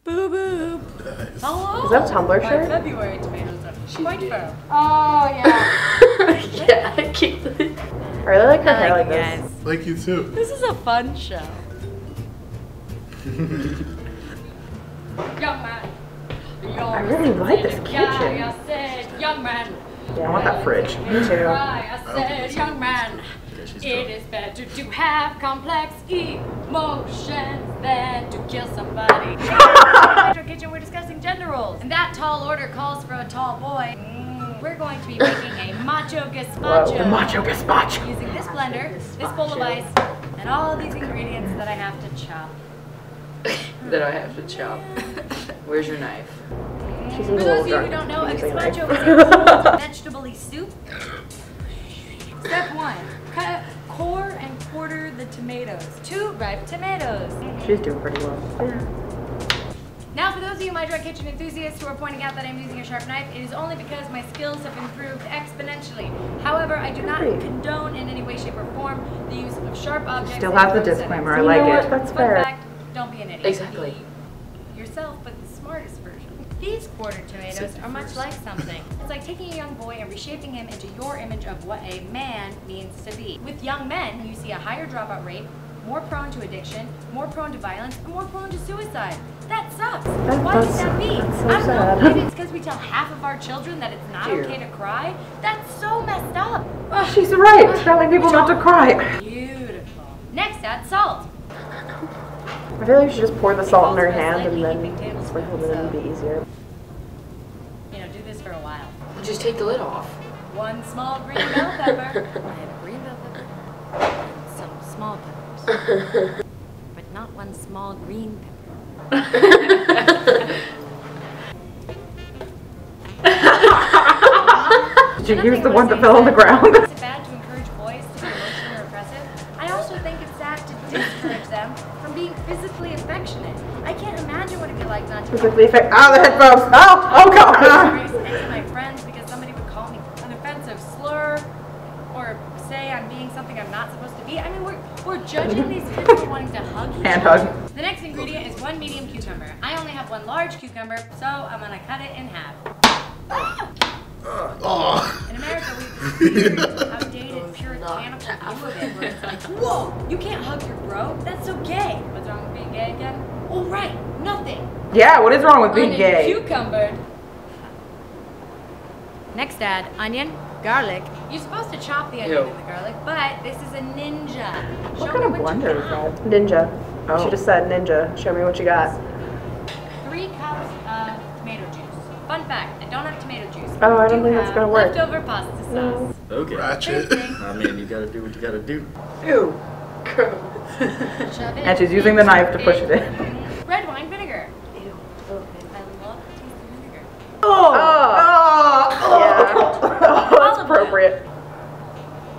Boo boo. Nice. Hello. Is that a Tumblr shirt? February tomatoes are quite firm. Oh, yeah. Yeah, I keep the... I really like her hair like this. Guys. Like you too. This is a fun show. Young man. I really like this kitchen. I said, young man. Yeah. I want that fridge. Me too. I said, young man. It is better to have complex emotions than to kill somebody. In Metro Kitchen, we're discussing gender roles, and that tall order calls for a tall boy. We're going to be making a macho gazpacho. The macho gazpacho. Using this blender, this bowl of ice, and all these ingredients that I have to chop. That I have to chop. Where's your knife? She's For a those little of you who drunk. don't know, a Using a gazpacho knife. is a cold vegetable soup. Step 1. Cut, core, and quarter the tomatoes. 2 ripe tomatoes. She's doing pretty well. Yeah. Now, for those of you My Dry Kitchen enthusiasts who are pointing out that I'm using a sharp knife, it is only because my skills have improved exponentially. However, I do not Great. condone in any way, shape, or form the use of sharp objects. Still in has the close disclaimer. I settings. like You know what? it. That's Fun fair. fact, don't be an idiot. Exactly. Be yourself, but the smartest version. These quarter tomatoes are much like something. It's like taking a young boy and reshaping him into your image of what a man means to be. With young men, you see a higher dropout rate, more prone to addiction, more prone to violence, and more prone to suicide. That sucks. Why does that be? That's so I don't sad. know. Maybe it's because we tell half of our children that it's not Dear. okay to cry. That's so messed up. Ugh. She's right. Telling people not to cry. Beautiful. Next, add salt. I feel like you should just pour the salt in her hand and then sprinkle it in and it'd be easier. You know, do this for a while. Just take the lid off. 1 small green bell pepper. I have a green bell pepper and some small peppers. But not 1 small green pepper. Did you use the one that fell on the ground? Is it bad to encourage boys to be emotionally repressive? I also think it's sad to discourage them from being physically affectionate. I can't imagine what it'd be like not to Physically affect. Ah, the headphones. Oh God. raise any of my friends because somebody would call me an offensive slur or say I'm being something I'm not supposed to be. I mean, we're judging these kids for wanting to hug each Hand other. hug. The next ingredient is 1 medium cucumber. I only have 1 large cucumber, so I'm gonna cut it in half. Oh. In America, we have this outdated puritanical view of it where it's like, whoa, you can't hug your bro? That's so gay. What's wrong with being gay again? Oh, right, nothing. Yeah, what is wrong with being gay? Cucumbered. Next, add onion, garlic. You're supposed to chop the onion Ew. and the garlic, but this is a ninja. What Show kind me of what you blender is got. that? Ninja. Oh. She just said ninja. Show me what you got. 3 cups of tomato juice. Fun fact, I don't have tomato juice. Oh, I don't do think that's have gonna work. Leftover pasta sauce. Okay. Ratchet. I mean, you gotta do what you gotta do. Ew. Shove it And she's using the knife to push it in. Red wine vinegar. Ew. I love the taste of vinegar. Oh. Yeah. That's appropriate.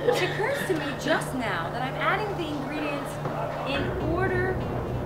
It occurs to me just now that I'm adding the ingredients in order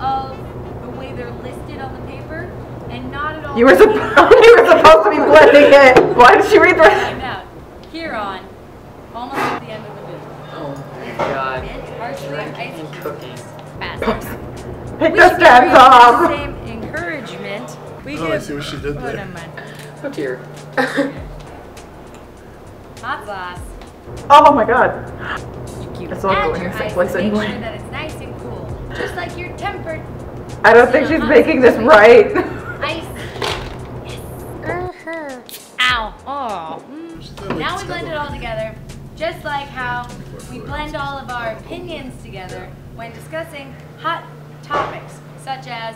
of the way they're listed on the paper and not at all. You were supposed to be blending it. Why did she read the Find out. Here on, almost at the end of the video. Oh my god. Mint, parsley, ice And cubes, cooking. bastards. Pick We the should give stands her off. the same encouragement. We Oh, I give. see what she did Oh, there. never mind. Oh dear. Hot sauce. Oh my god. You It's all add going your in the same ice place to make anyway. sure that it's nice and cool, just like your tempered I don't think she's making this right. ice. Ow. Oh. Now we blend it all together, just like how we blend all of our opinions together when discussing hot topics, such as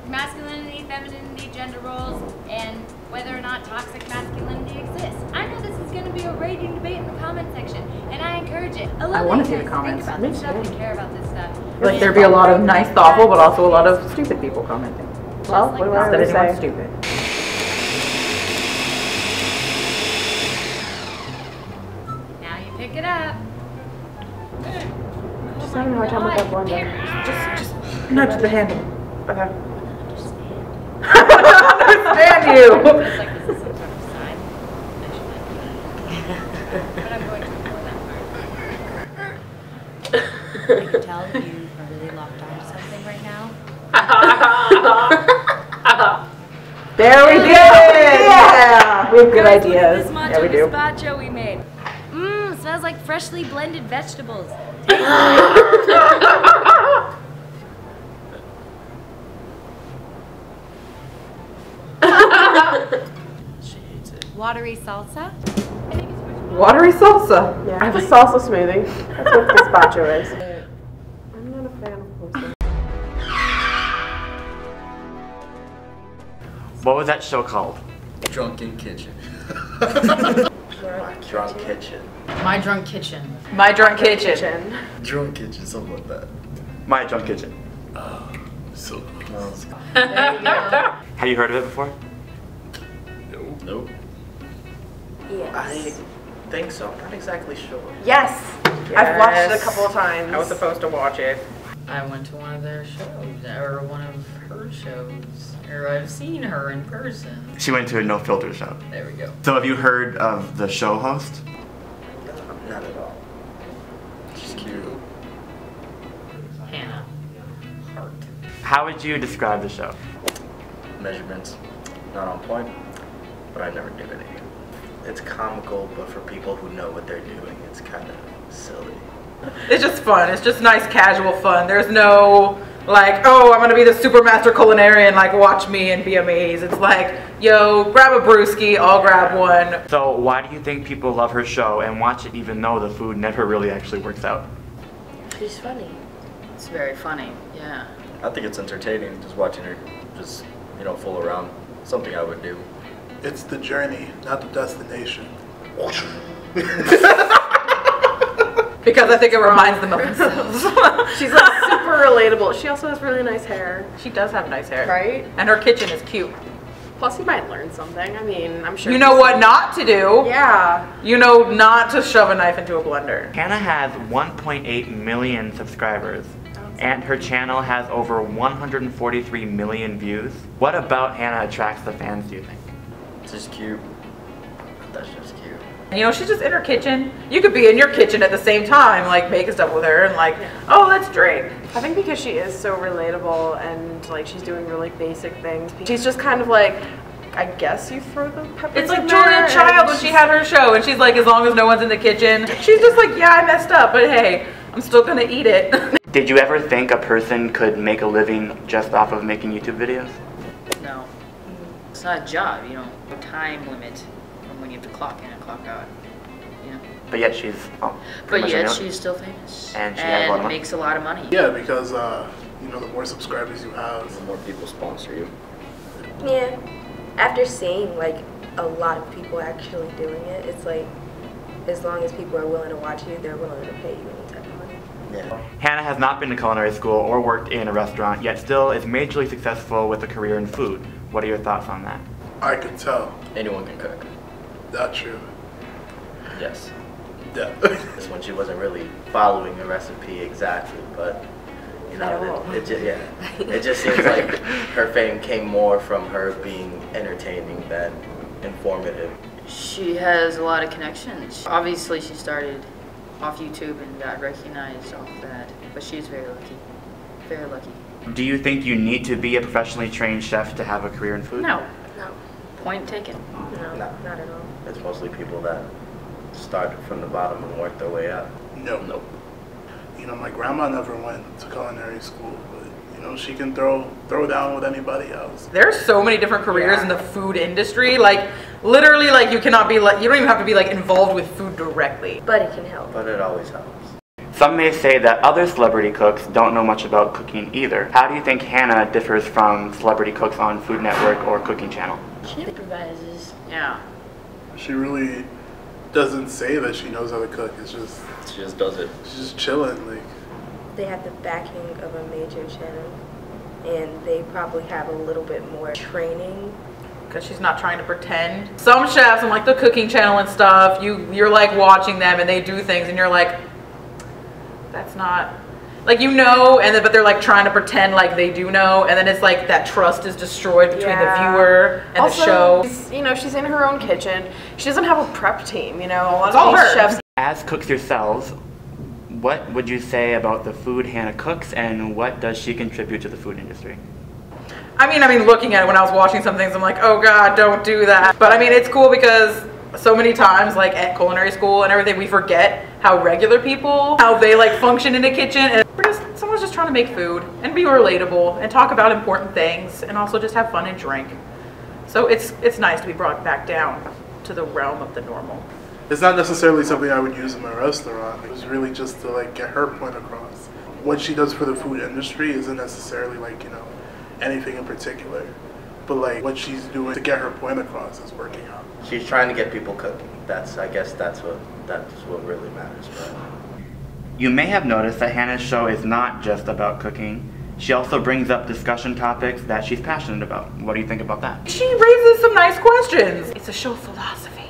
masculinity, femininity, gender roles, and whether or not toxic masculinity exists. I know this is going to be a raging debate in the comment section, and I encourage it. I wanna see the Think comments. about Me this stuff too. and care about this stuff. Like there'd be a lot of nice, thoughtful, but also a lot of stupid people commenting. Well, what do Not I that always anyone's say? stupid. Now you pick it up. Just having a hard time with that blender. Just nudge the handle. Okay. Understand you. It's like this is some sort of sign. But I'm going to ignore that part. I can tell you are really locked onto something right now. There we go! Yeah! We have good Guys, look at ideas. this Yeah, macho we do. gazpacho we made. Mmm, smells like freshly blended vegetables. She hates it. Watery salsa? Watery salsa. Yeah, I have a salsa smoothie. That's what gazpacho is. I'm not a fan of salsa. What was that show called? Drunken Kitchen. My Drunk Kitchen. My Drunk Kitchen. My Drunk Kitchen. Drunk Kitchen, something like that. My Drunk Kitchen. So Have you heard of it before? Nope. Yes. I think so. I'm not exactly sure. Yes! I've watched it a couple of times. I was supposed to watch it. I went to one of their shows, or one of her shows, or I've seen her in person. She went to a No Filter show. There we go. So have you heard of the show host? Not at all. She's cute. Hannah Hart. How would you describe the show? Measurements, not on point, but I never do any. It's comical, but for people who know what they're doing, it's kind of silly. It's just fun. It's just nice casual fun. There's no like, oh, I'm gonna be the super master culinarian, like watch me and be amazed. It's like, yo, grab a brewski, I'll grab one. So why do you think people love her show and watch it even though the food never really actually works out? She's funny. It's very funny, yeah. I think it's entertaining just watching her just, fool around. Something I would do. It's the journey, not the destination. Because I think it reminds them of themselves. She's like super relatable. She also has really nice hair. She does have nice hair. Right? And her kitchen is cute. Plus, you might learn something. I mean, I'm sure. You know what not to do. Yeah. You know not to shove a knife into a blender. Hannah has 1.8 million subscribers, and her channel has over 143 million views. What about Hannah attracts the fans, do you think? It's just cute. That's just cute. You know, she's just in her kitchen. You could be in your kitchen at the same time, like making stuff with her and like, oh, let's drink. I think because she is so relatable and like she's doing really basic things. She's just kind of like, I guess you throw the peppers. It's like in Julia there Child and when she had her show and she's like, as long as no one's in the kitchen, she's just like, yeah, I messed up, but hey, I'm still gonna eat it. Did you ever think a person could make a living just off of making YouTube videos? No. It's not a job, no time limit from when you have to clock in and clock out. But yet she's pretty But much a yet million. she's still famous. And she has a lot of money. makes a lot of money. Yeah, because the more subscribers you have, The more people sponsor you. Yeah. After seeing like a lot of people actually doing it, it's like as long as people are willing to watch you, they're willing to pay you any type of money. Yeah. Hannah has not been to culinary school or worked in a restaurant, yet still is majorly successful with a career in food. What are your thoughts on that? I could tell. Anyone can cook. That's true. Yes. Yeah. This one she wasn't really following the recipe exactly, but it just seems like her fame came more from her being entertaining than informative. She has a lot of connections. Obviously, she started off YouTube and got recognized off that, but she's very lucky. Very lucky. Do you think you need to be a professionally trained chef to have a career in food? No. No. Point taken. No, No. not at all. It's mostly people that started from the bottom and worked their way up. No. Nope. My grandma never went to culinary school, but she can throw down with anybody else. There's so many different careers in the food industry. Like literally, like you cannot be like, you don't even have to be like involved with food directly. But it can help. But it always helps. Some may say that other celebrity cooks don't know much about cooking either. How do you think Hannah differs from celebrity cooks on Food Network or Cooking Channel? She improvises. Yeah. She really doesn't say that she knows how to cook. It's just She just does it. she's just chilling. Like They have the backing of a major channel, and they probably have a little bit more training. Because she's not trying to pretend. Some chefs on like the Cooking Channel and stuff, you're like watching them and they do things and you're like, that's not, like and then but they're like trying to pretend like they do know, and then it's like that trust is destroyed between the viewer and also, the show. She's in her own kitchen. She doesn't have a prep team. A lot It's of all these her. chefs. As cooks yourselves, what would you say about the food Hannah cooks and what does she contribute to the food industry? I mean, looking at it when I was watching some things, I'm like, oh God, don't do that. But I mean, it's cool because so many times, like at culinary school and everything, we forget how regular people, how they like function in a kitchen. And someone's just trying to make food and be relatable and talk about important things and also just have fun and drink. So it's nice to be brought back down to the realm of the normal. It's not necessarily something I would use in my restaurant. It was really just to like get her point across. What she does for the food industry isn't necessarily like, you know, anything in particular. But like what she's doing to get her point across is working out. She's trying to get people cooking. I guess that's what really matters, right? You may have noticed that Hannah's show is not just about cooking. She also brings up discussion topics that she's passionate about. What do you think about that? She raises some nice questions. It's a show of philosophy.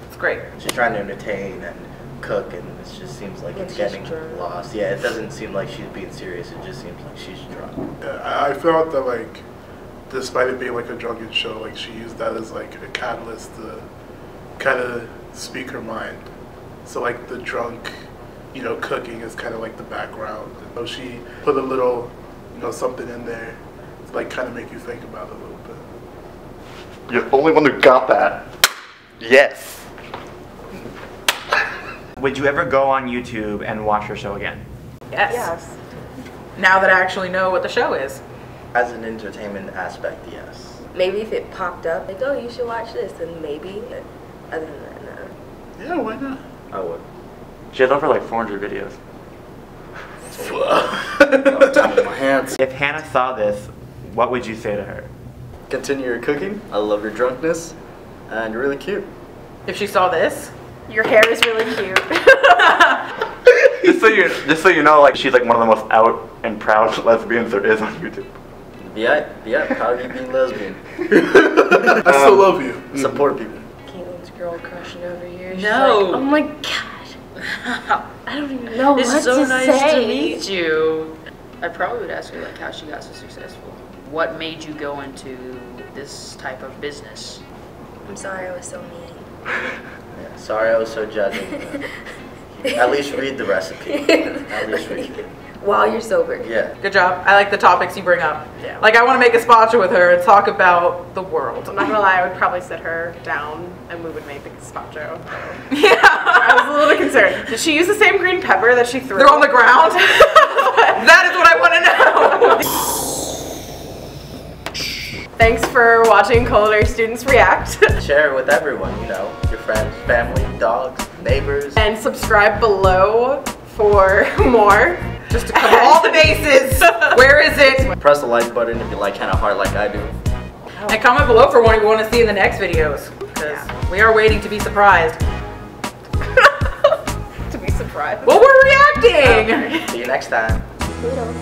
It's great. She's trying to entertain and cook, and it just seems like it's getting lost. Yeah, it doesn't seem like she's being serious. It just seems like she's drunk. Yeah, I felt that like, despite it being like a drunken show, like she used that as like a catalyst to kind of speak her mind. So like the drunk, you know, cooking is kind of like the background. You know, she put a little, you know, something in there to like kind of make you think about it a little bit. You're the only one who got that. Yes. Would you ever go on YouTube and watch her show again? Yes. Yes. Now that I actually know what the show is. As an entertainment aspect, yes. Maybe if it popped up, like, oh, you should watch this, then maybe. But other than that, no. Yeah, why not? I would. She has over like 400 videos. I'm time with my hands. If Hannah saw this, what would you say to her? Continue your cooking. I love your drunkenness. And you're really cute. If she saw this. Your hair is really cute. Just so you know, like she's like one of the most out and proud lesbians there is on YouTube. Yeah, proud of you being lesbian. I still love you. Support people. Caitlin's girl crushing over here. She's No. like, oh my gosh. I don't even know It's what so to nice say. to meet you. I probably would ask her like how she got so successful. What made you go into this type of business? I'm sorry I was so mean. Yeah, sorry I was so judging. At least read the recipe. At least read it. While you're sober. Yeah. Good job. I like the topics you bring up. Yeah. Like I want to make a sponsor with her and talk about the world. I'm not gonna lie, I would probably sit her down and we would make the gazpacho. Yeah. I was a little concerned. Did she use the same green pepper that she threw? They're on the ground. That is what I want to know. Thanks for watching Culinary Students React. Share it with everyone, you know, your friends, family, dogs, neighbors. And subscribe below for more. Just to cover all the bases. Where is it? Press the like button if you like Hannah hard like I do. And comment below for what you want to see in the next videos. Because we are waiting to be surprised. To be surprised. Well, we're reacting. See you next time. Toodles.